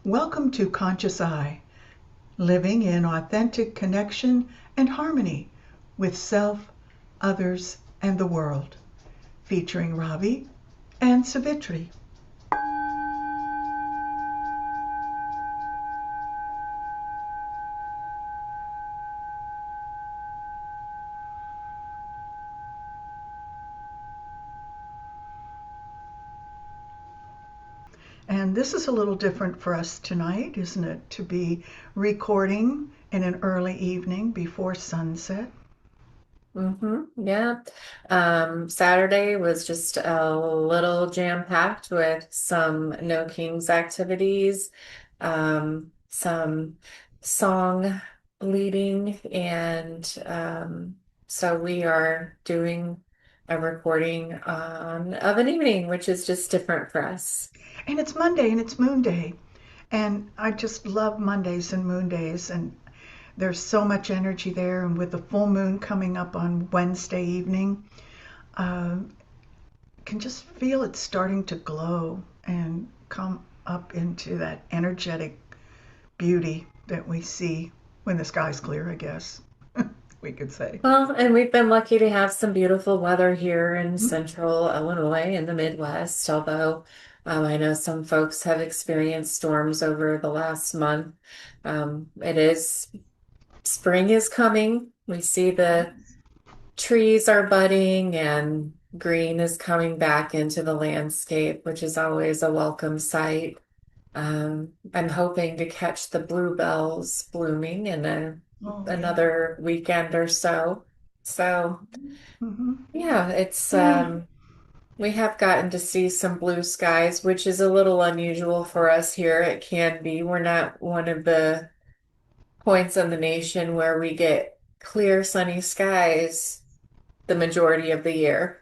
Welcome to Conscious Eye, living in authentic connection and harmony with self, others, and the world, featuring Ravi and Savitri. And this is a little different for us tonight, isn't it? To be recording in an early evening before sunset. Yeah. Saturday was just a little jam-packed with some No Kings activities, some song leading, and so we are doing a recording of an evening, which is just different for us. And it's Monday and it's Moon Day. And I just love Mondays and Moon Days. And there's so much energy there. And with the full moon coming up on Wednesday evening, uh, can just feel it starting to glow and come up into that energetic beauty that we see when the sky's clear, I guess we could say. Well, and we've been lucky to have some beautiful weather here in central Illinois in the Midwest, although I know some folks have experienced storms over the last month. It is spring is coming. We see the trees are budding and green is coming back into the landscape, which is always a welcome sight. I'm hoping to catch the bluebells blooming in Oh, yeah. another weekend or so. So, Hmm. yeah, it's Yeah. we have gotten to see some blue skies, which is a little unusual for us here. It can be. We're not one of the points in the nation where we get clear, sunny skies the majority of the year.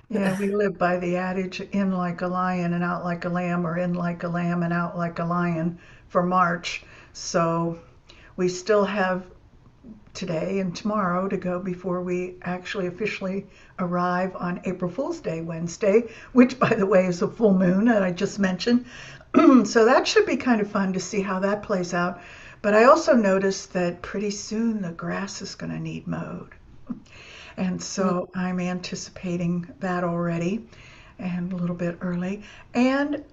Yeah, we live by the adage in like a lion and out like a lamb, or in like a lamb and out like a lion for March. So we still have today and tomorrow to go before we actually officially arrive on April Fool's Day, Wednesday, which, by the way, is a full moon that I just mentioned. So that should be kind of fun to see how that plays out. But I also noticed that pretty soon the grass is going to need mowed. And so I'm anticipating that already and a little bit early. And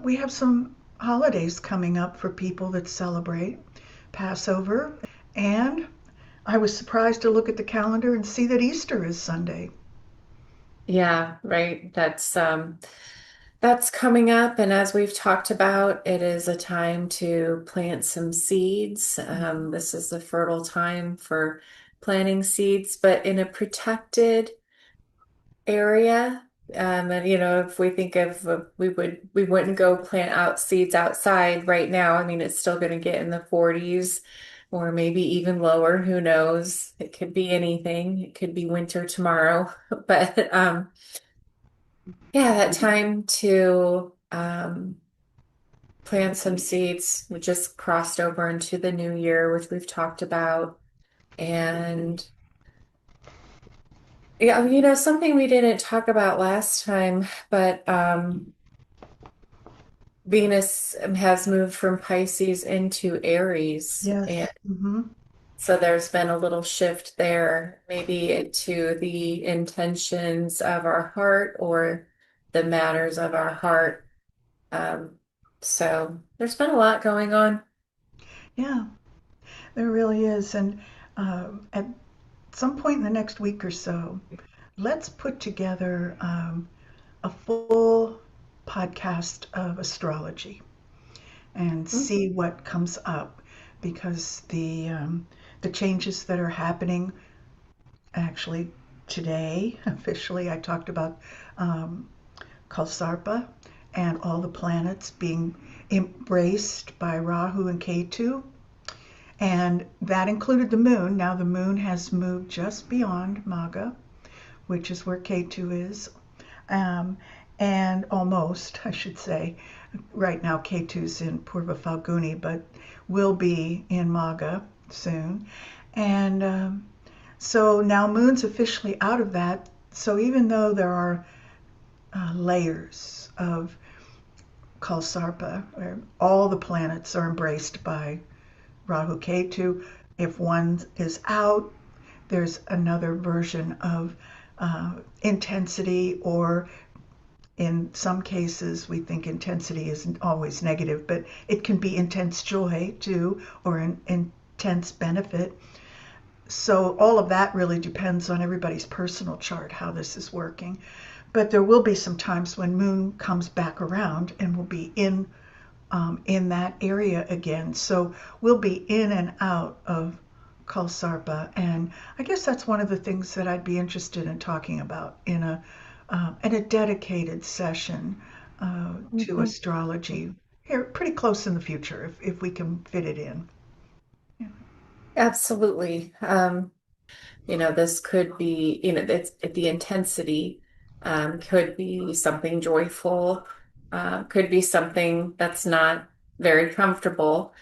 we have some holidays coming up for people that celebrate Passover. And I was surprised to look at the calendar and see that Easter is Sunday. Yeah, right. That's coming up, and as we've talked about, it is a time to plant some seeds. This is the fertile time for planting seeds, but in a protected area. And if we think of we wouldn't go plant out seeds outside right now. I mean, it's still going to get in the 40s or maybe even lower. Who knows? It could be anything. It could be winter tomorrow. But yeah, that time to plant some seeds. We just crossed over into the new year, which we've talked about. And yeah, something we didn't talk about last time, but Venus has moved from Pisces into Aries. And Yes. Hmm. so there's been a little shift there, maybe into the intentions of our heart or the matters of our heart. Um, so there's been a lot going on. Yeah, there really is. And at some point in the next week or so, let's put together a full podcast of astrology and see what comes up, because the changes that are happening actually today officially. I talked about um, Kalsarpa and all the planets being embraced by Rahu and Ketu, and that included the moon. Now the moon has moved just beyond Maga, which is where Ketu is, um, and almost, I should say. Right now, Ketu's in Purva Falguni, but will be in Maga soon. And so now Moon's officially out of that. So even though there are layers of called Sarpa, where all the planets are embraced by Rahu Ketu. If one is out, there's another version of intensity, or in some cases, we think intensity isn't always negative, but it can be intense joy too, or an intense benefit. So all of that really depends on everybody's personal chart, how this is working. But there will be some times when Moon comes back around and will be in that area again. So we'll be in and out of Kalsarpa, and I guess that's one of the things that I'd be interested in talking about in a dedicated session to Mhm. astrology here, pretty close in the future, if we can fit it in. Yeah. Absolutely. This could be, it's the intensity could be something joyful, could be something that's not very comfortable.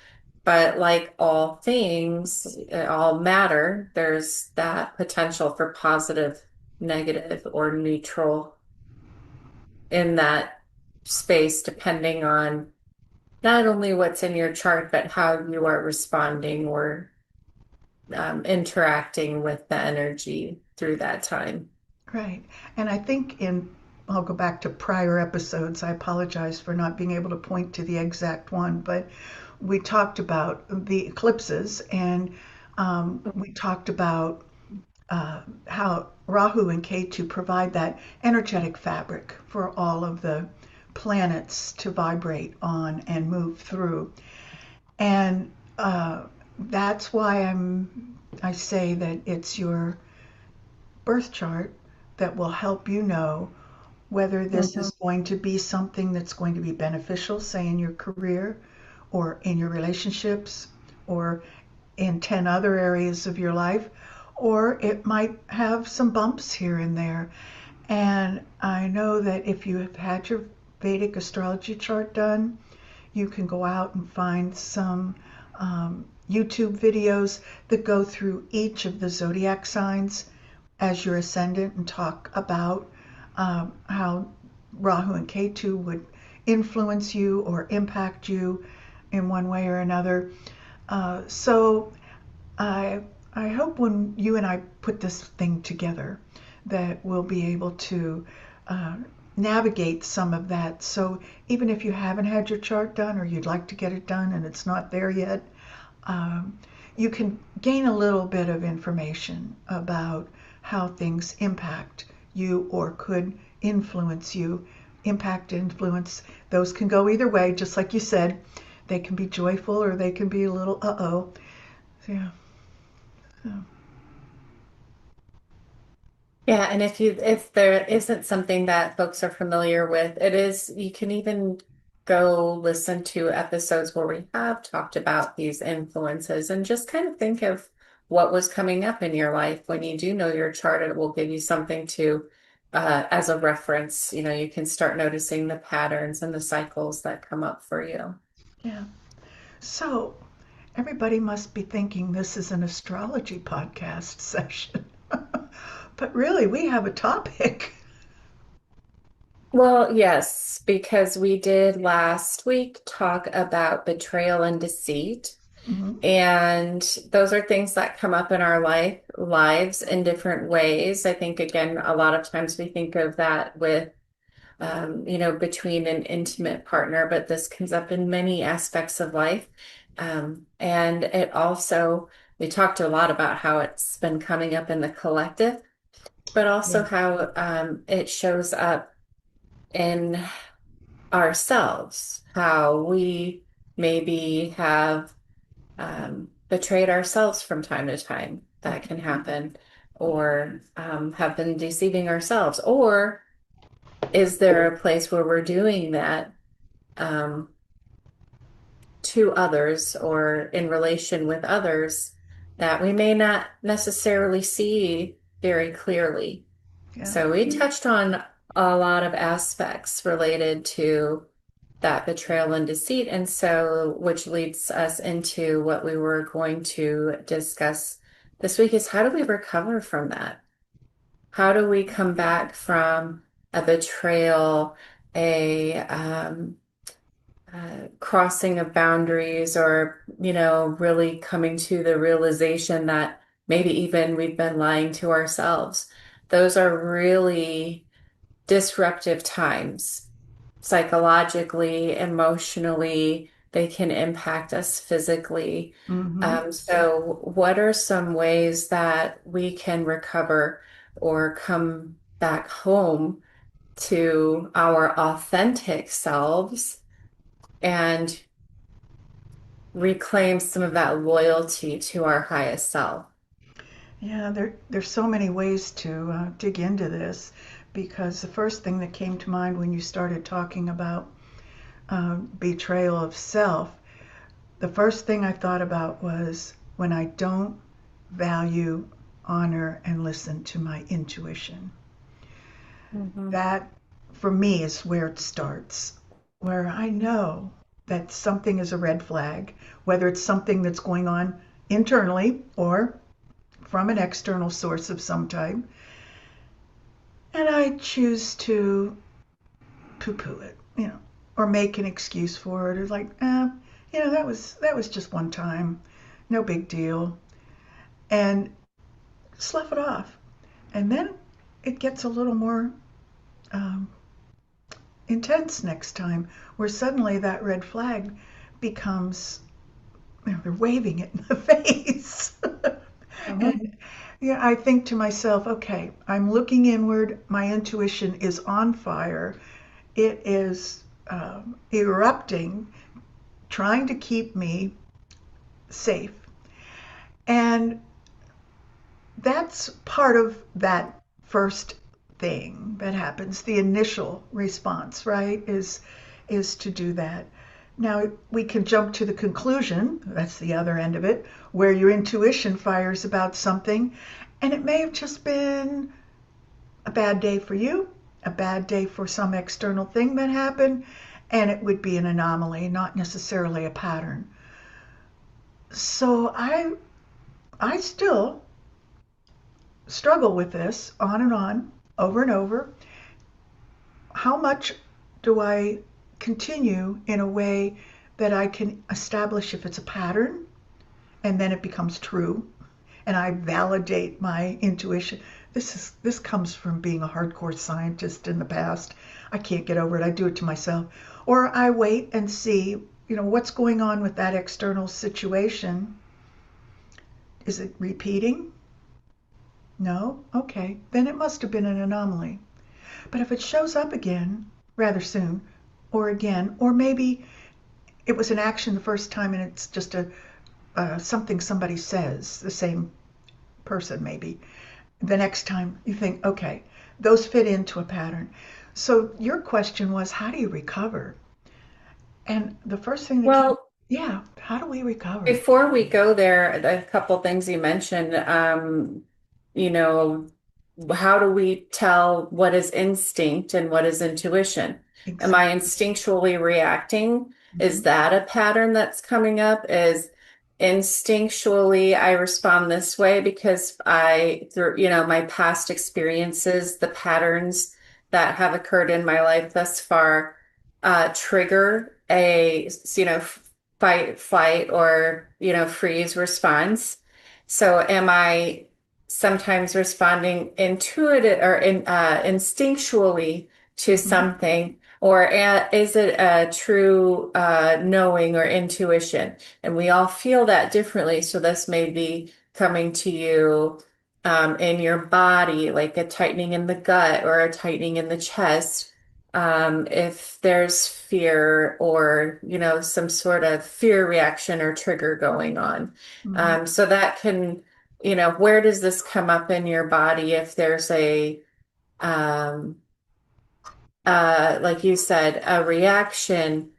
But like all things, all matter, there's that potential for positive, negative, or neutral in that space, depending on not only what's in your chart, but how you are responding or interacting with the energy through that time. Right. And I think I'll go back to prior episodes. I apologize for not being able to point to the exact one, but we talked about the eclipses, and we talked about how Rahu and Ketu provide that energetic fabric for all of the planets to vibrate on and move through. And that's why I say that it's your birth chart that will help you know whether this Mhm. is going to be something that's going to be beneficial, say in your career or in your relationships or in 10 other areas of your life, or it might have some bumps here and there. And I know that if you have had your Vedic astrology chart done, you can go out and find some YouTube videos that go through each of the zodiac signs as your ascendant and talk about how Rahu and Ketu would influence you or impact you in one way or another. So I I hope when you and I put this thing together that we'll be able to uh, navigate some of that. So even if you haven't had your chart done or you'd like to get it done and it's not there yet, um, you can gain a little bit of information about how things impact you or could influence you. Impact, influence, those can go either way, just like you said. They can be joyful or they can be a little uh-oh. Yeah. So, Yeah, and if there isn't something that folks are familiar with, you can even go listen to episodes where we have talked about these influences and just kind of think of what was coming up in your life. When you do know your chart, it will give you something to as a reference. You can start noticing the patterns and the cycles that come up for you. yeah. So everybody must be thinking this is an astrology podcast session. But really, we have a topic. Well, yes, because we did last week talk about betrayal and deceit. Mhm. And those are things that come up in our lives in different ways. I think, again, a lot of times we think of that with, between an intimate partner, but this comes up in many aspects of life. And it also, we talked a lot about how it's been coming up in the collective, but also Yeah. how it shows up in ourselves, how we maybe have betrayed ourselves from time to time. That can happen, or have been deceiving ourselves. Or is there a place where we're doing that um, to others or in relation with others that we may not necessarily see very clearly? Yeah. So we touched on a lot of aspects related to that betrayal and deceit. And so, which leads us into what we were going to discuss this week is how do we recover from that? How do we come back from a betrayal, a crossing of boundaries or, really coming to the realization that maybe even we've been lying to ourselves. Those are really disruptive times psychologically, emotionally, they can impact us physically. Mm-hmm. So, what are some ways that we can recover or come back home to our authentic selves and reclaim some of that loyalty to our highest self? Yeah, there's so many ways to dig into this because the first thing that came to mind when you started talking about betrayal of self, the first thing I thought about was when I don't value, honor, and listen to my intuition. Mhm. That, for me, is where it starts, where I know that something is a red flag, whether it's something that's going on internally or from an external source of some type, and I choose to poo-poo it, or make an excuse for it, or like, that was just one time, no big deal, and slough it off. And then it gets a little more um, intense next time, where suddenly that red flag becomes, they're waving it in the face. Mhm. And yeah, I think to myself, okay, I'm looking inward. My intuition is on fire. It is erupting, trying to keep me safe. And that's part of that first thing that happens. The initial response, right, is to do that. Now we can jump to the conclusion, that's the other end of it, where your intuition fires about something, and it may have just been a bad day for you, a bad day for some external thing that happened, and it would be an anomaly, not necessarily a pattern. So I still struggle with this on and on, over and over. How much do I continue in a way that I can establish if it's a pattern and then it becomes true and I validate my intuition? This comes from being a hardcore scientist in the past. I can't get over it. I do it to myself. Or I wait and see, what's going on with that external situation. Is it repeating? No? Okay. Then it must have been an anomaly. But if it shows up again rather soon, or again, or maybe it was an action the first time and it's just a something somebody says, the same person maybe. The next time you think, okay, those fit into a pattern. So your question was, how do you recover? And the first thing that came, Well, yeah, how do we recover? before we go there, a couple things you mentioned, you know, how do we tell what is instinct and what is intuition? Am I Exactly. instinctually reacting? Mm-hmm. Is that a pattern that's coming up? Is instinctually I respond this way because through, my past experiences, the patterns that have occurred in my life thus far, trigger a, fight, flight, or, freeze response. So am I sometimes responding intuitive or instinctually to Mm-hmm. something, or is it a true knowing or intuition? And we all feel that differently. So this may be coming to you in your body, like a tightening in the gut or a tightening in the chest. If there's fear or, some sort of fear reaction or trigger going on. Mm-hmm. So that can, where does this come up in your body if there's um, like you said, a reaction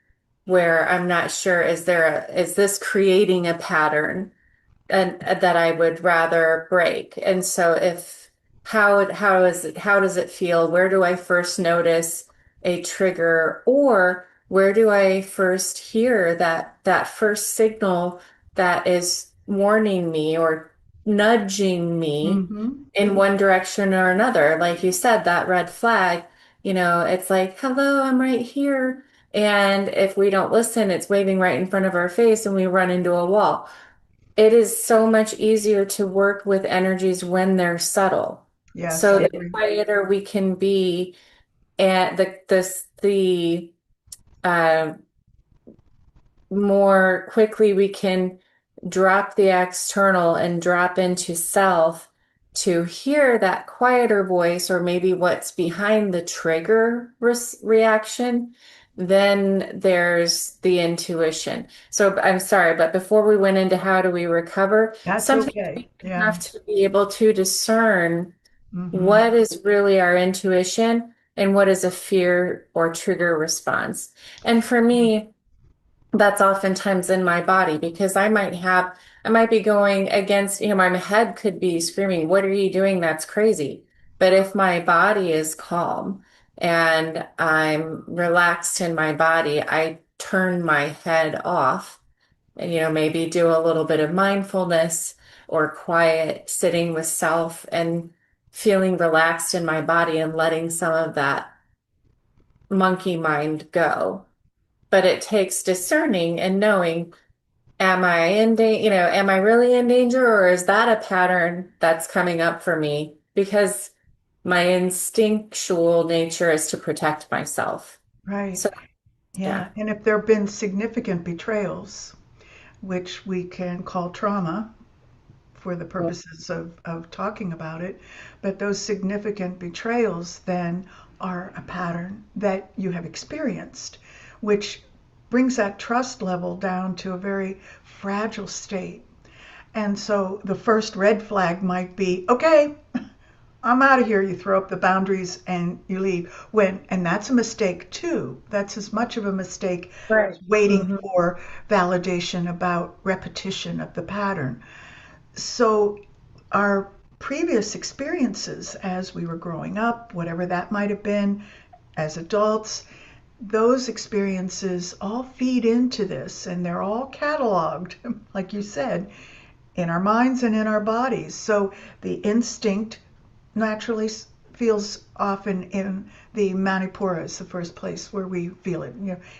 where I'm not sure, is this creating a pattern? And that I would rather break. And so how does it feel? Where do I first notice a trigger, or where do I first hear that first signal that is warning me or nudging me Mm-hmm. in one direction or another? Like you said, that red flag, it's like, hello, I'm right here. And if we don't listen, it's waving right in front of our face and we run into a wall. It is so much easier to work with energies when they're subtle. Yes, So I the agree. quieter we can be, and the uh, more quickly we can drop the external and drop into self to hear that quieter voice or maybe what's behind the trigger reaction, then there's the intuition. So I'm sorry, but before we went into how do we recover, That's sometimes okay. we Yeah. have to be able to discern Hmm. what is really our intuition and what is a fear or trigger response. And for me, that's oftentimes in my body because I might be going against, my head could be screaming, "What are you doing? That's crazy." But if my body is calm and I'm relaxed in my body, I turn my head off and, maybe do a little bit of mindfulness or quiet sitting with self and feeling relaxed in my body and letting some of that monkey mind go. But it takes discerning and knowing, am I in danger, am I really in danger, or is that a pattern that's coming up for me? Because my instinctual nature is to protect myself. Right. So, yeah. Yeah. And if there have been significant betrayals, which we can call trauma for the purposes of talking about it, but those significant betrayals then are a pattern that you have experienced, which brings that trust level down to a very fragile state. And so the first red flag might be, okay, I'm out of here. You throw up the boundaries and you leave. And that's a mistake too. That's as much of a mistake Right. as waiting Hmm. for validation about repetition of the pattern. So our previous experiences as we were growing up, whatever that might have been as adults, those experiences all feed into this and they're all cataloged, like you said, in our minds and in our bodies. So the instinct naturally feels often in the manipura is the first place where we feel it.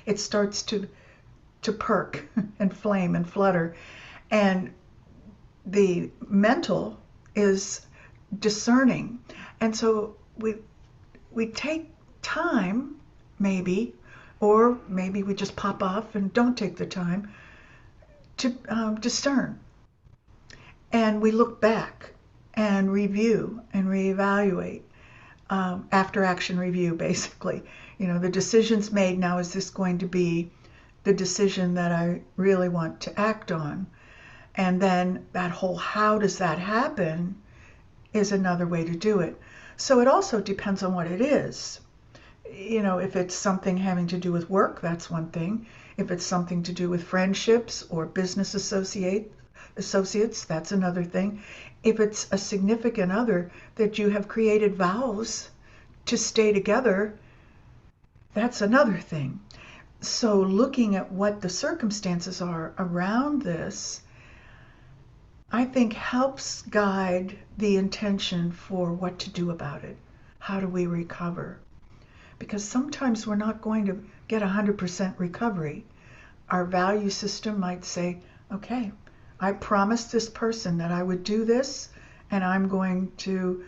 It starts to perk and flame and flutter, and the mental is discerning, and so we take time, maybe, or maybe we just pop off and don't take the time to discern, and we look back and review and reevaluate, after action review, basically. The decision's made. Now, is this going to be the decision that I really want to act on? And then that whole how does that happen is another way to do it. So it also depends on what it is. If it's something having to do with work, that's one thing. If it's something to do with friendships or business associates, that's another thing. If it's a significant other that you have created vows to stay together, that's another thing. So looking at what the circumstances are around this, I think helps guide the intention for what to do about it. How do we recover? Because sometimes we're not going to get 100% recovery. Our value system might say, okay, I promised this person that I would do this, and I'm going to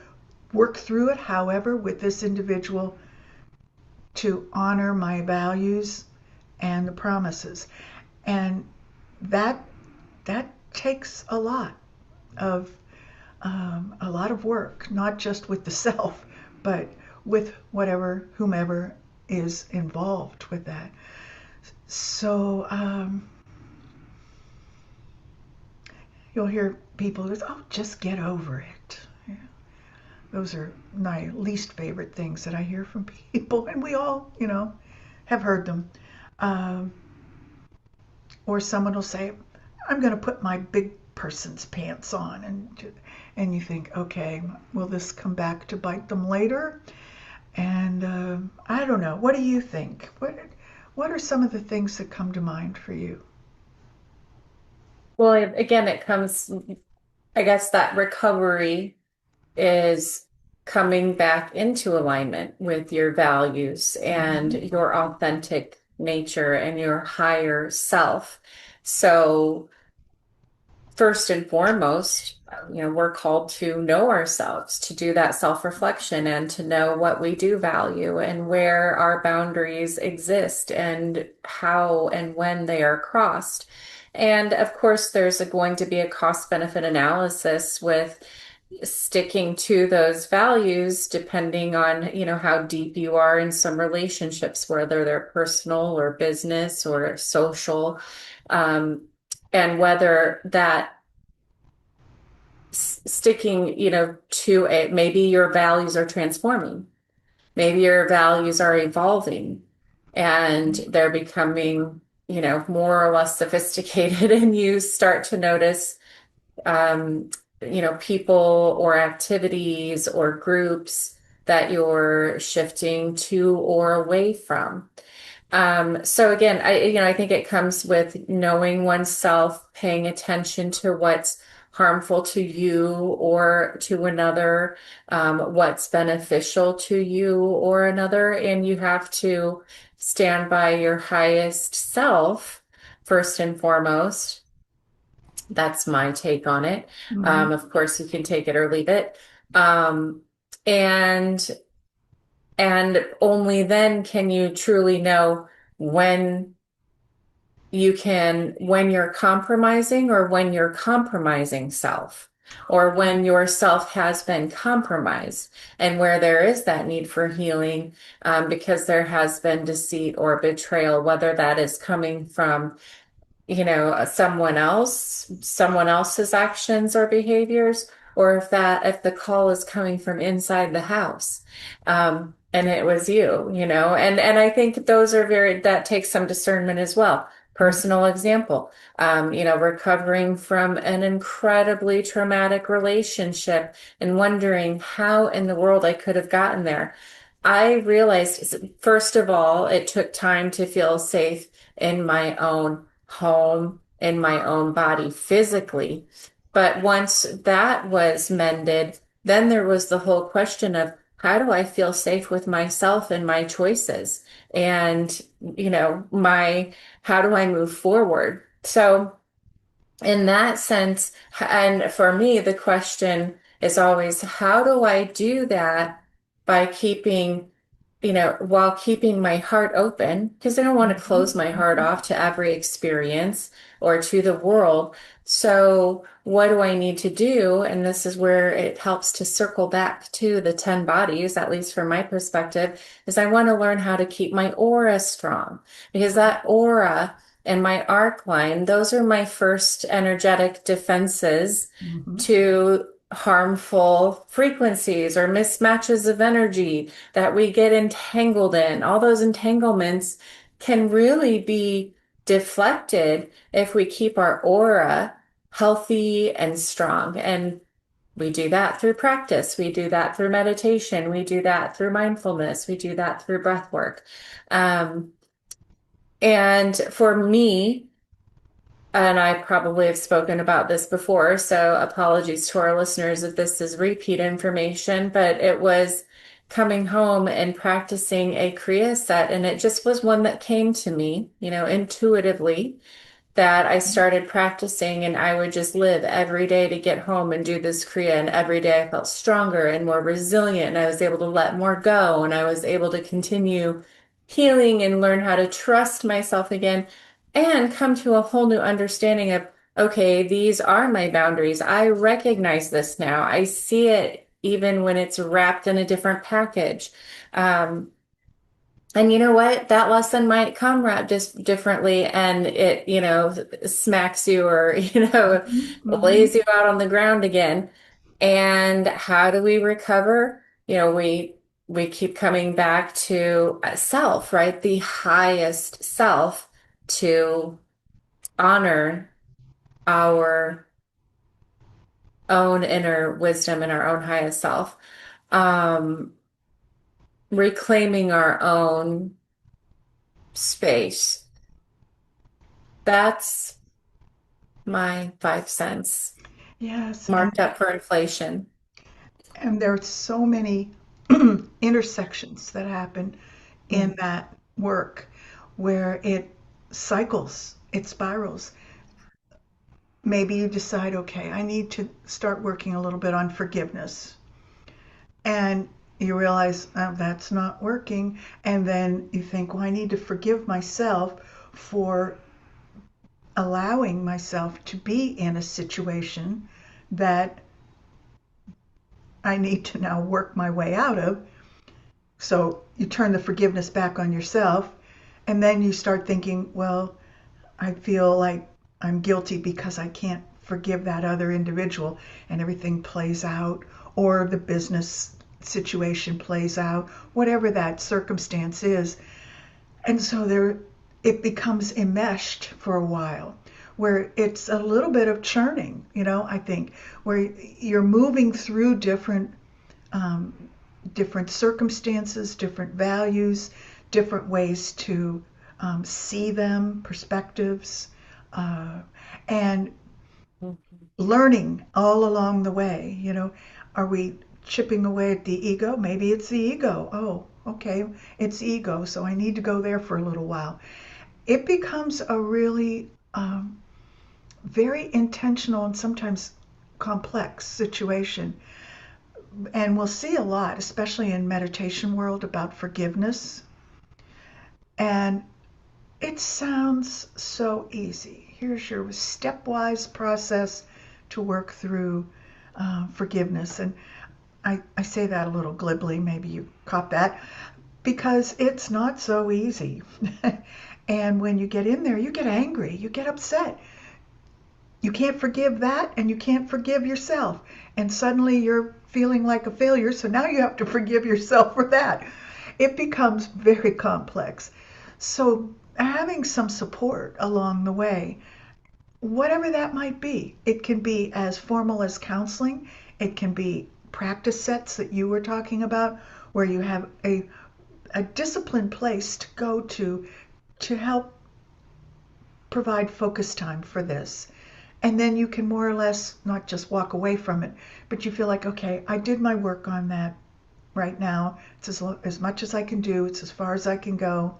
work through it, however, with this individual to honor my values and the promises. And that that takes of a lot of work, not just with the self, but with whomever is involved with that. So you'll hear people go, "Oh, just get over it." Yeah. Those are my least favorite things that I hear from people, and we all, have heard them. Um, or someone will say, "I'm going to put my big person's pants on," and you think, okay, will this come back to bite them later? And I don't know. What do you think? What are some of the things that come to mind for you? Well, again, it comes, I guess that recovery is coming back into alignment with your values and Mhm. your authentic nature and your higher self. So, first and foremost, we're called to know ourselves, to do that self-reflection and to know what we do value and where our boundaries exist and how and when they are crossed. And of course, there's going to be a cost-benefit analysis with sticking to those values depending on, how deep you are in some relationships, whether they're personal or business or social. Um, and whether that sticking, to it, maybe your values are transforming, maybe your values are evolving and they're becoming, more or less sophisticated, and you start to notice, um, people or activities or groups that you're shifting to or away from. So again, I think it comes with knowing oneself, paying attention to what's harmful to you or to another, what's beneficial to you or another, and you have to stand by your highest self first and foremost. That's my take on it. Mm-hmm. Of course, you can take it or leave it. Um, and and only then can you truly know when when you're compromising or when you're compromising self, or when your self has been compromised, and where there is that need for healing, because there has been deceit or betrayal, whether that is coming from someone else's actions or behaviors, or if the call is coming from inside the house, and it was you, and I think that takes some discernment as well. Personal example, recovering from an incredibly traumatic relationship and wondering how in the world I could have gotten there. I realized, first of all, it took time to feel safe in my own home, in my own body physically. But once that was mended, then there was the whole question of, how do I feel safe with myself and my choices? And, how do I move forward? So, in that sense, and for me, the question is always, how do I do that by while keeping my heart open? Because I don't want to Mm-hmm. close my heart Mm-hmm. off to every experience or to the world. So, what do I need to do? And this is where it helps to circle back to the 10 bodies, at least from my perspective, is I want to learn how to keep my aura strong, because that aura and my arc line, those are my first energetic defenses Mm-hmm. to harmful frequencies or mismatches of energy that we get entangled in. All those entanglements can really be deflected if we keep our aura healthy and strong. And we do that through practice. We do that through meditation. We do that through mindfulness. We do that through breath work. Um, and for me, and I probably have spoken about this before, so apologies to our listeners if this is repeat information, but it was coming home and practicing a Kriya set, and it just was one that came to me, intuitively, that I started practicing, and I would just live every day to get home and do this Kriya. And every day I felt stronger and more resilient, and I was able to let more go, and I was able to continue healing and learn how to trust myself again and come to a whole new understanding of, okay, these are my boundaries. I recognize this now. I see it even when it's wrapped in a different package. Um, and you know what? That lesson might come wrapped just differently, and it, smacks you or, Mm-hmm. lays you out on the ground again. And how do we recover? We keep coming back to self, right? The highest self, to honor our own inner wisdom and our own highest self. Um, Reclaiming our own space. That's my 5 cents, Yes, marked up for inflation. and there are so many intersections that happen in Mm. that work. where it cycles, it spirals. Maybe you decide, okay, I need to start working a little bit on forgiveness. And you realize, oh, that's not working. And then you think, well, I need to forgive myself for allowing myself to be in a situation that I need to now work my way out of. So you turn the forgiveness back on yourself. And then you start thinking, well, I feel like I'm guilty because I can't forgive that other individual, and everything plays out, or the business situation plays out, whatever that circumstance is. And so it becomes enmeshed for a while, where it's a little bit of churning, I think, where you're moving through um, different circumstances, different values, different ways to see them, perspectives, uh, and Mhm. learning all along the way. Are we chipping away at the ego? Maybe it's the ego. Oh, okay, it's ego, so I need to go there for a little while. It becomes a really very intentional and sometimes complex situation. And we'll see a lot, especially in meditation world, about forgiveness. And it sounds so easy. Here's your stepwise process to work through forgiveness. And I say that a little glibly, maybe you caught that, because it's not so easy. And when you get in there, you get angry, you get upset. You can't forgive that, and you can't forgive yourself. And suddenly you're feeling like a failure, so now you have to forgive yourself for that. It becomes very complex. So, having some support along the way, whatever that might be, it can be as formal as counseling, it can be practice sets that you were talking about, where you have a disciplined place to go to help provide focus time for this. And then you can more or less not just walk away from it, but you feel like, okay, I did my work on that right now. It's as much as I can do, it's as far as I can go,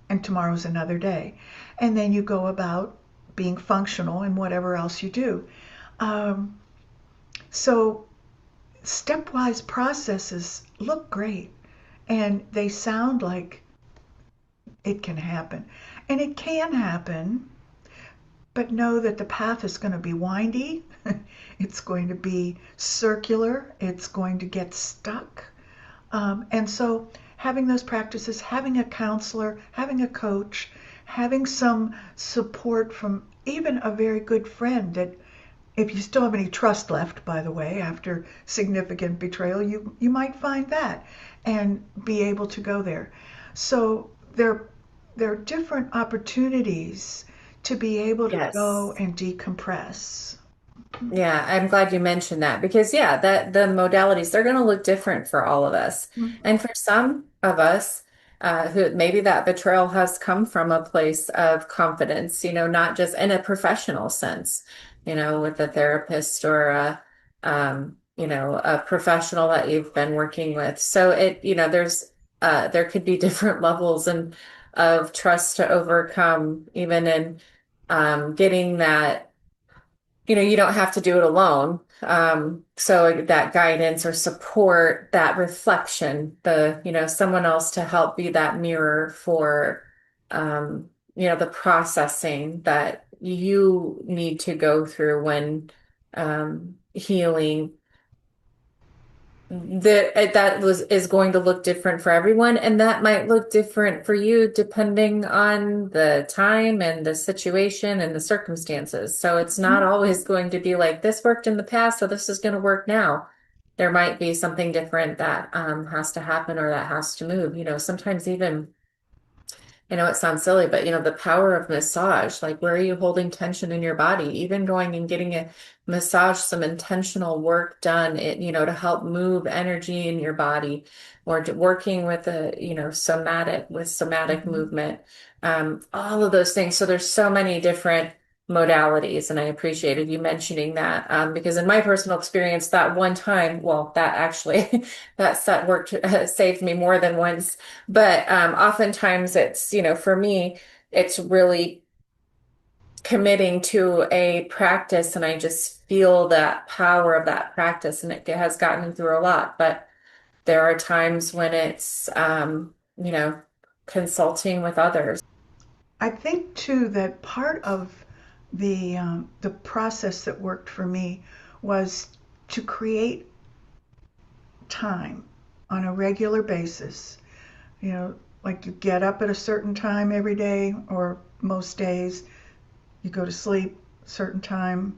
and tomorrow's another day. And then you go about being functional in whatever else you do. Um, so, stepwise processes look great and they sound like it can happen. And it can happen, but know that the path is going to be windy, it's going to be circular, it's going to get stuck. And so, having those practices, having a counselor, having a coach, having some support from even a very good friend that, if you still have any trust left, by the way, after significant betrayal, you might find that and be able to go there. So there are different opportunities to be able to go Yes. and decompress. Yeah, I'm glad you mentioned that because yeah, that the modalities they're going to look different for all of us. And for some of us who maybe that betrayal has come from a place of confidence, not just in a professional sense, with a therapist or a professional that you've been working with. So there could be different levels and of trust to overcome even in getting that you don't have to do it alone. So that guidance or support, that reflection, someone else to help be that mirror for, the processing that you need to go through when, healing that was is going to look different for everyone, and that might look different for you depending on the time and the situation and the circumstances. So it's not Mhm. always going to be like this worked in the past, so this is going to work now. There might be something different that has to happen or that has to move. Sometimes even I know it sounds silly, but the power of massage, like where are you holding tension in your body? Even going and getting a massage, some intentional work done, to help move energy in your body or working with somatic Mhm. movement, all of those things. So there's so many different modalities. And I appreciated you mentioning that because in my personal experience, that one time, well, that actually that worked saved me more than once. But oftentimes it's, for me, it's really committing to a practice and I just feel that power of that practice and it has gotten me through a lot. But there are times when it's, consulting with others. I think too that part of the process that worked for me was to create time on a regular basis. You know, like you get up at a certain time every day, or most days. You go to sleep a certain time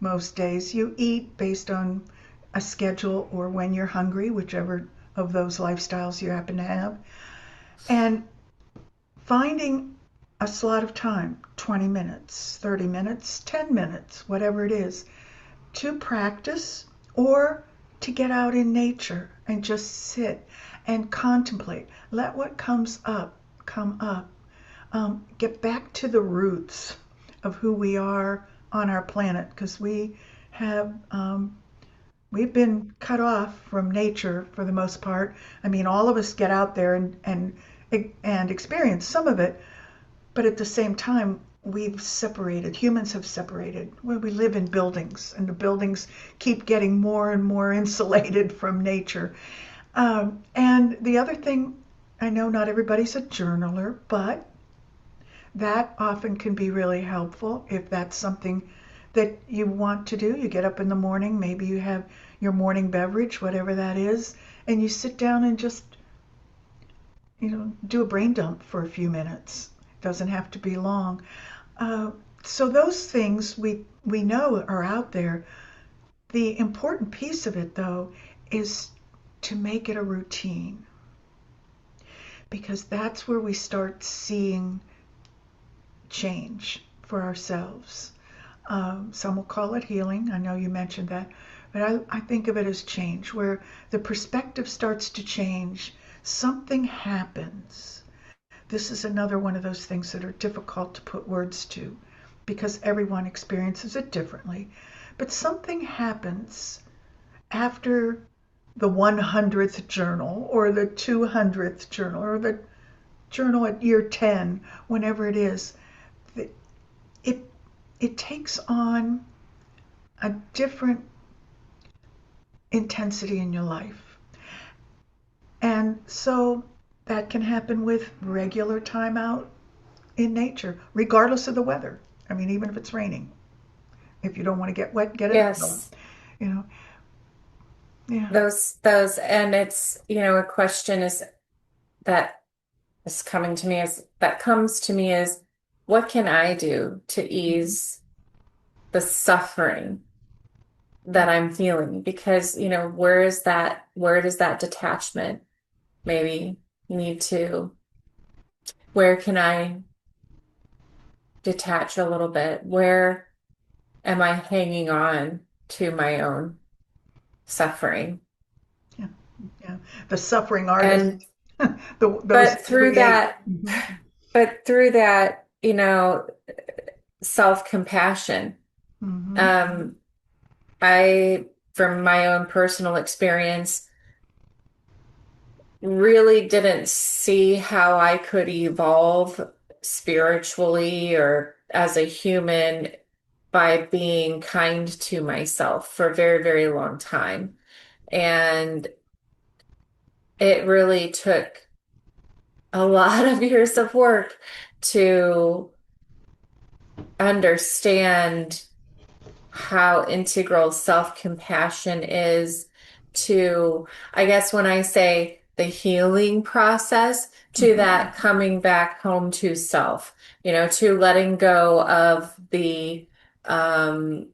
most days. You eat based on a schedule or when you're hungry, whichever of those lifestyles you happen to have. And finding a slot of time, 20 minutes, 30 minutes, 10 minutes, whatever it is, to practice or to get out in nature and just sit and contemplate. Let what comes up come up. Get back to the roots of who we are on our planet, because have we've been cut off from nature for the most part. I mean, all of us get out there and experience some of it, but at the same time, we've separated. Humans have separated. Where we live in buildings, and the buildings keep getting more and more insulated from nature. And the other thing, I know not everybody's a journaler, but that often can be really helpful if that's something that you want to do. You get up in the morning, maybe you have your morning beverage, whatever that is, and you sit down and just, do a brain dump for a few minutes. It doesn't have to be long. So those things we know are out there. The important piece of it, though, is to make it a routine, because that's where we start seeing change for ourselves. Some will call it healing. I know you mentioned that, but I think of it as change, where the perspective starts to change. Something happens. This is another one of those things that are difficult to put words to because everyone experiences it differently. But something happens after the 100th journal or the 200th journal or the journal at year 10, whenever it is. It, it takes on a different intensity in your life. And so that can happen with regular time out in nature, regardless of the weather. I mean, even if it's raining. If you don't want to get wet, get an umbrella. Yes. You know, yeah. And it's, a question that that comes to me is what can I do to Mm-hmm. ease the suffering that I'm feeling? Because, where does that detachment maybe need to, where can I detach a little bit? Where am I hanging on to my own suffering? Yeah. Yeah. The suffering And, artists, those but who through create. that, Mm-hmm. but through that, self-compassion, Mm-hmm. um, I, from my own personal experience, really didn't see how I could evolve spiritually or as a human by being kind to myself for a very, very long time. And it really took a lot of years of work to understand how integral self-compassion is to, I guess, when I say the healing process, to Mm-hmm. that coming back home to self, to letting go of um,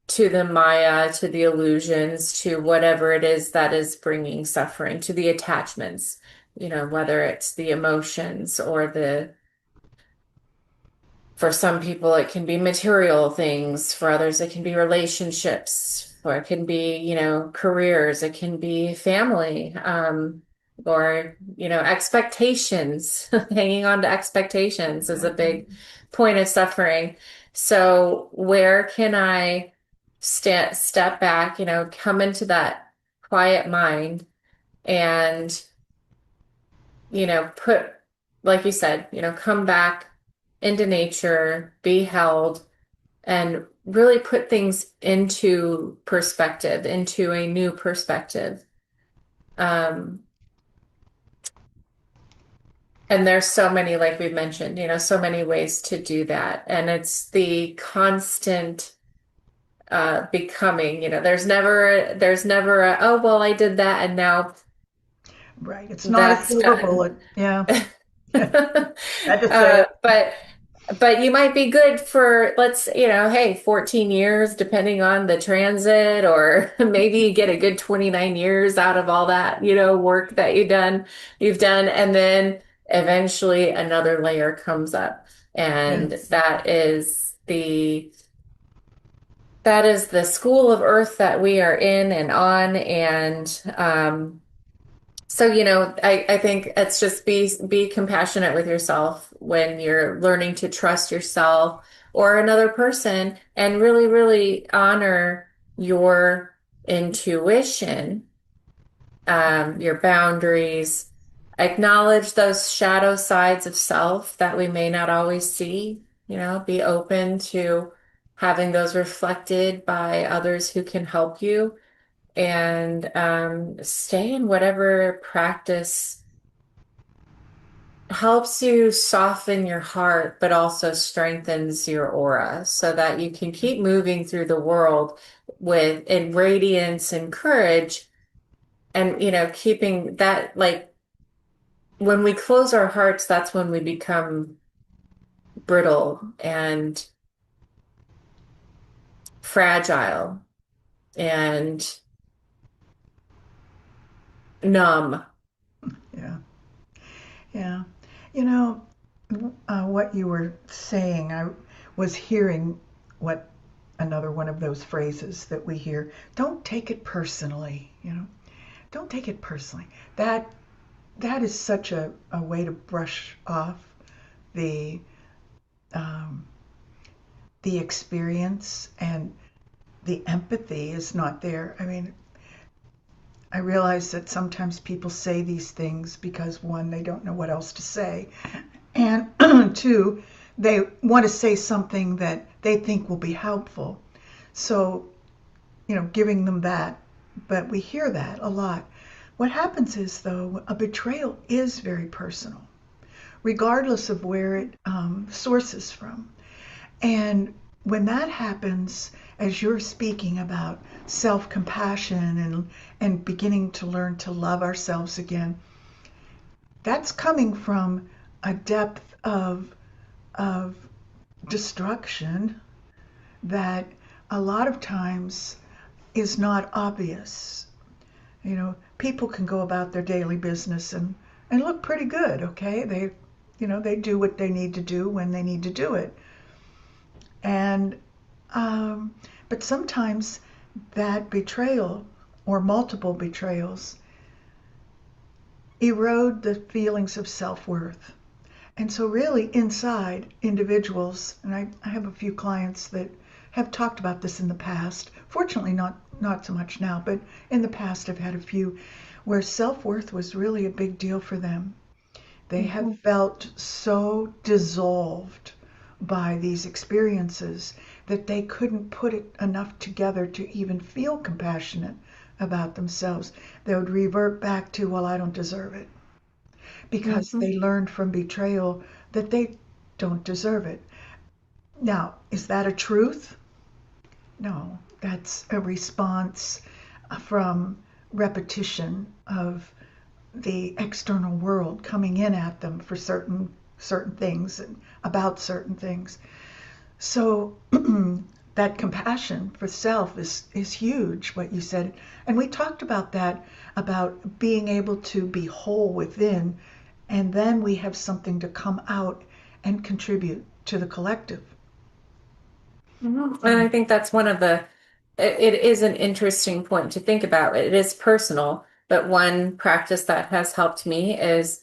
to the Maya, to the illusions, to whatever it is that is bringing suffering, to the attachments, whether it's the emotions or for some people, it can be material things. For others, it can be relationships, or it can be, careers, it can be family. or, expectations. Hanging on to expectations is a Exactly. big point of suffering. So where can I step back, come into that quiet mind and, put, like you said, come back into nature, be held, and really put things into perspective, into a new perspective. Um, and there's so many, like we've mentioned, so many ways to do that. And it's the constant becoming, there's never a, oh, well, I did that and now Right. It's not a that's silver done. bullet. Yeah. Had to say Uh, it. but but you might be good for, hey, 14 years, depending on the transit, or maybe you get a good 29 years out of all that, work that you've done, and then eventually another layer comes up. And Yes. that is the school of earth that we are in and on. And so, I think it's just be compassionate with yourself when you're learning to trust yourself or another person, and really, really honor your intuition, your boundaries, acknowledge those shadow sides of self that we may not always see, be open to having those reflected by others who can help you, and stay in whatever practice helps you soften your heart, but also strengthens your aura so that you can keep moving through the world with in radiance and courage. And, keeping that, like, when we close our hearts, that's when we become brittle and fragile and numb. Yeah. Yeah. You know, what you were saying, I was hearing what another one of those phrases that we hear, don't take it personally, don't take it personally. That is such a way to brush off the um, the experience, and the empathy is not there. I mean, I realize that sometimes people say these things because one, they don't know what else to say, and two, they want to say something that they think will be helpful. So, giving them that. But we hear that a lot. What happens is, though, a betrayal is very personal, regardless of where it sources from. And when that happens, as you're speaking about self compassion and beginning to learn to love ourselves again, that's coming from a depth of destruction that a lot of times is not obvious. People can go about their daily business and look pretty good, okay? They do what they need to do when they need to do it. And um, but sometimes that betrayal or multiple betrayals erode the feelings of self-worth. And so really inside individuals, and I have a few clients that have talked about this in the past. Fortunately not so much now, but in the past I've had a few where self-worth was really a big deal for them. They have Mhm. felt so dissolved by these experiences that they couldn't put it enough together to even feel compassionate about themselves. They would revert back to, well, I don't deserve it, because Mhm. they learned from betrayal that they don't deserve it. Now, is that a truth? No, that's a response from repetition of the external world coming in at them for certain things and about certain things. So that compassion for self is huge, what you said. And we talked about that, about being able to be whole within, and then we have something to come out and contribute to the collective. Mhm. And I think that's it is an interesting point to think about. It is personal, but one practice that has helped me is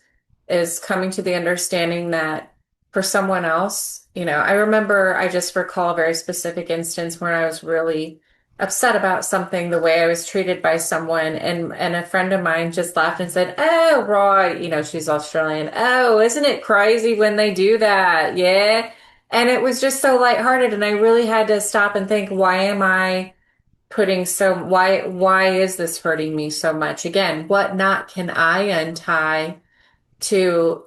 coming to the understanding that for someone else, I remember, I just recall a very specific instance when I was really upset about something, the way I was treated by someone, and a friend of mine just laughed and said, "Oh, Roy, she's Australian. Oh, isn't it crazy when they do that? Yeah." And it was just so lighthearted, and I really had to stop and think, why am I why is this hurting me so much? Again, what knot can I untie to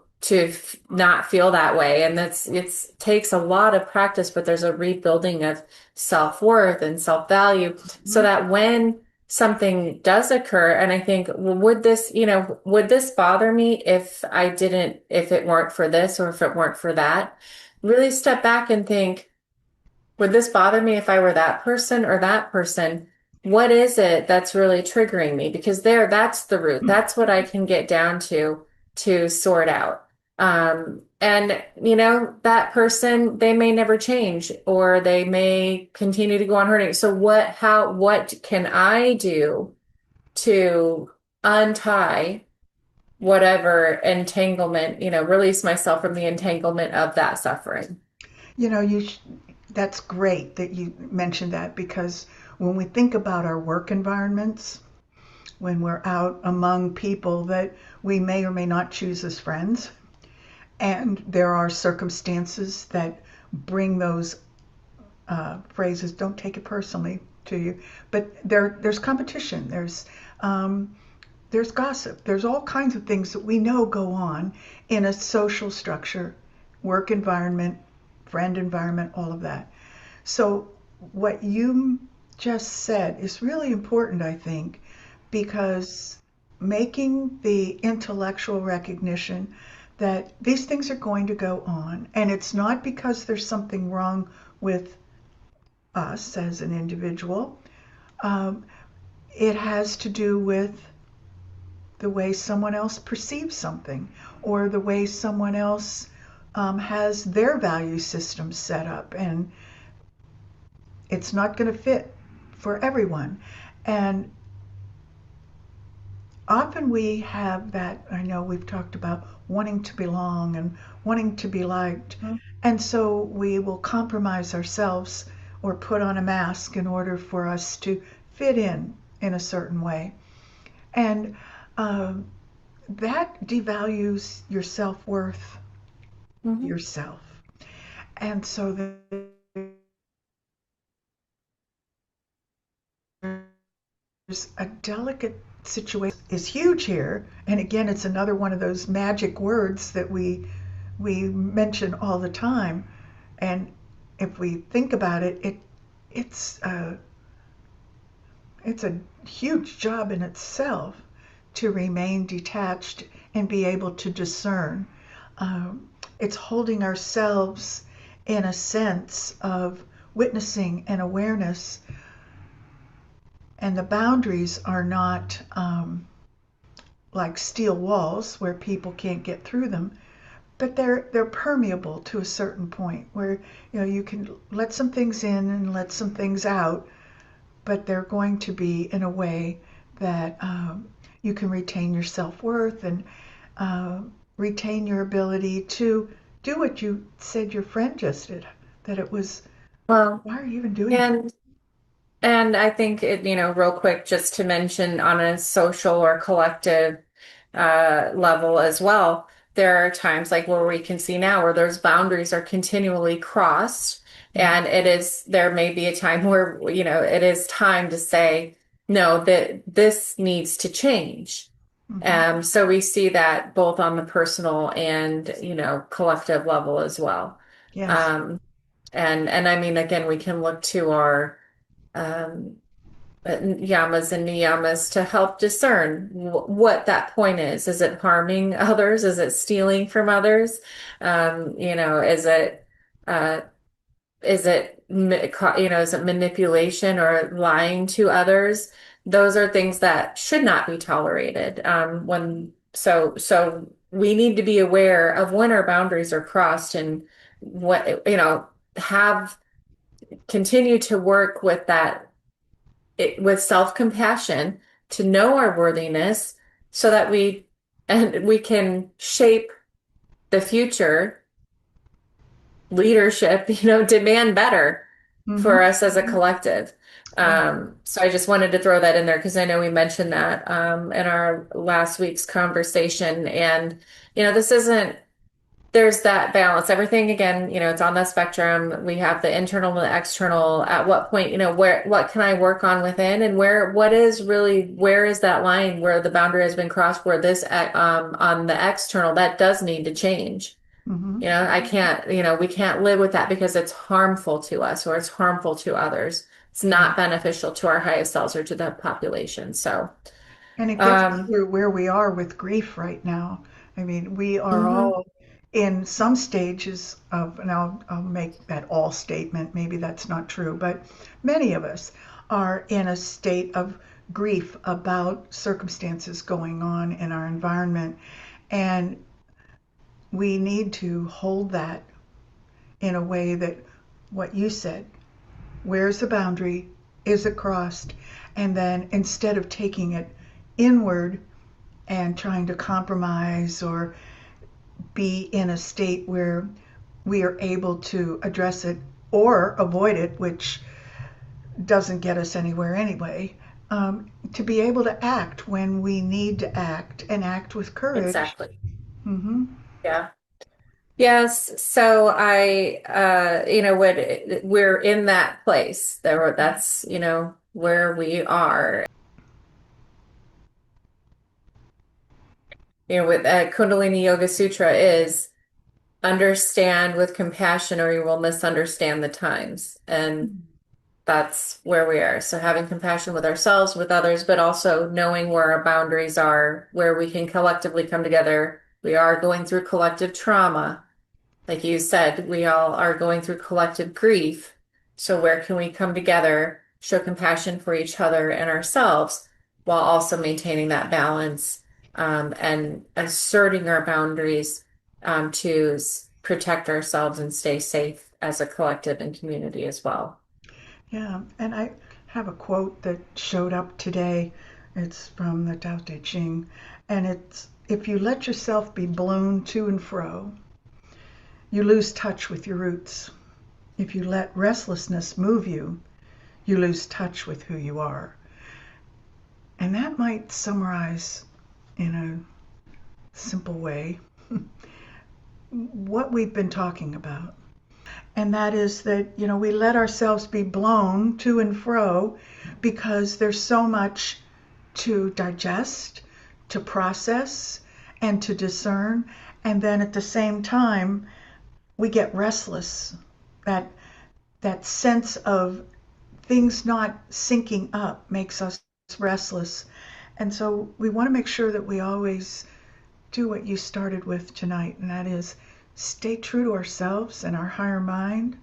not feel that way? And it's takes a lot of practice, but there's a rebuilding of self-worth and self-value so Mhm. that when something does occur, and I think, well, would this bother me if it weren't for this or if it weren't for that? Really step back and think, would this bother me if I were that person or that person? What is it that's really triggering me? Because that's the root. That's what I can get down to sort out. And that person, they may never change or they may continue to go on hurting. So what can I do to untie whatever entanglement, release myself from the entanglement of that suffering? You know, you sh- that's great that you mentioned that because when we think about our work environments, when we're out among people that we may or may not choose as friends, and there are circumstances that bring those phrases, don't take it personally to you, but there's competition, um, there's gossip, there's all kinds of things that we know go on in a social structure, work environment, friend environment, all of that. So, what you just said is really important, I think, because making the intellectual recognition that these things are going to go on, and it's not because there's something wrong with us as an individual. Um, it has to do with the way someone else perceives something or the way someone else has their value system set up, and it's not going to fit for everyone. And often we have that, I know we've talked about wanting to belong and wanting to be liked. And so we will compromise ourselves or put on a mask in order for us to fit in a certain way. And um, that devalues your self worth Mhm. yourself. And so there's a delicate situation is huge here. And again, it's another one of those magic words that we mention all the time. And if we think about it, it's it's a huge job in itself to remain detached and be able to discern. It's holding ourselves in a sense of witnessing and awareness, and the boundaries are not like steel walls where people can't get through them, but they're permeable to a certain point where you can let some things in and let some things out, but they're going to be in a way that you can retain your self-worth and uh, retain your ability to do what you said your friend just did, that it was, Well, why are you even doing that? and And I think real quick, just to mention on a social or collective level as well, there are times like where we can see now where those boundaries are continually crossed. Mm-hmm. And there may be a time where, it is time to say, no, that this needs to change. Mm-hmm. So we see that both on the personal and, collective level as well. Yes. Um, and I mean, again, we can look to our um, yamas and niyamas to help discern what that point is. Is it harming others? Is it stealing from others? Uh, is it is it manipulation or lying to others? Those are things that should not be tolerated. So we need to be aware of when our boundaries are crossed and what have continue to work with with self-compassion to know our worthiness so that we can shape the future leadership, demand better Mm-hmm. for us as a Mm-hmm. collective. Yeah. So I just wanted to throw that in there because I know we mentioned that in our last week's conversation. And, this isn't, there's that balance. Everything, again, it's on the spectrum. We have the internal and the external. At what point, what can I work on within, and where is that line where the boundary has been crossed, where on the external, that does need to change. Mm-hmm. I can't, we can't live with that because it's harmful to us or it's harmful to others. It's Yeah. not beneficial to our highest selves or to the population. So, And it gets us um, through where we are with grief right now. I mean, we are mhm, all in some stages of, and I'll make that all statement, maybe that's not true, but many of us are in a state of grief about circumstances going on in our environment. And we need to hold that in a way that what you said, where's the boundary? Is it crossed? And then instead of taking it inward and trying to compromise or be in a state where we are able to address it or avoid it, which doesn't get us anywhere anyway, to be able to act when we need to act and act with courage. exactly. Mm-hmm. Yeah. Yes. So we're in that place that's, where we are. With Kundalini Yoga Sutra is understand with compassion or you will misunderstand the times. And that's where we are. So having compassion with ourselves, with others, but also knowing where our boundaries are, where we can collectively come together. We are going through collective trauma. Like you said, we all are going through collective grief. So where can we come together, show compassion for each other and ourselves while also maintaining that balance, and asserting our boundaries, to protect ourselves and stay safe as a collective and community as well. Yeah, and I have a quote that showed up today. It's from the Tao Te Ching, and it's if you let yourself be blown to and fro, you lose touch with your roots. If you let restlessness move you, you lose touch with who you are. And that might summarize in a simple way what we've been talking about. And that is that, we let ourselves be blown to and fro because there's so much to digest, to process, and to discern. And then at the same time, we get restless. That that sense of things not syncing up makes us restless. And so we want to make sure that we always do what you started with tonight, and that is stay true to ourselves and our higher mind.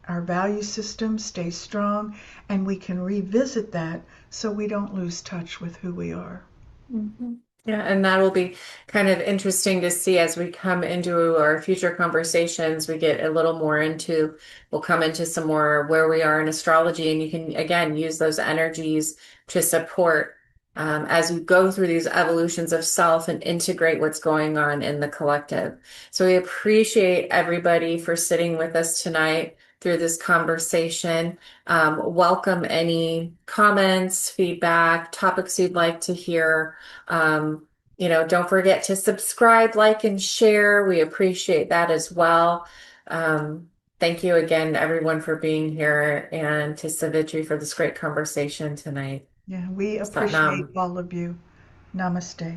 Our value system stays strong, and we can revisit that so we don't lose touch with who we are. Mhm. Yeah, and that will be kind of interesting to see as we come into our future conversations. We get a little more into, we'll come into some more where we are in astrology, and you can again use those energies to support, as we go through these evolutions of self and integrate what's going on in the collective. So we appreciate everybody for sitting with us tonight through this conversation. Welcome any comments, feedback, topics you'd like to hear. Don't forget to subscribe, like, and share. We appreciate that as well. Thank you again, everyone, for being here, and to Savitri for this great conversation tonight. Yeah, we appreciate Satnam. all of you. Namaste.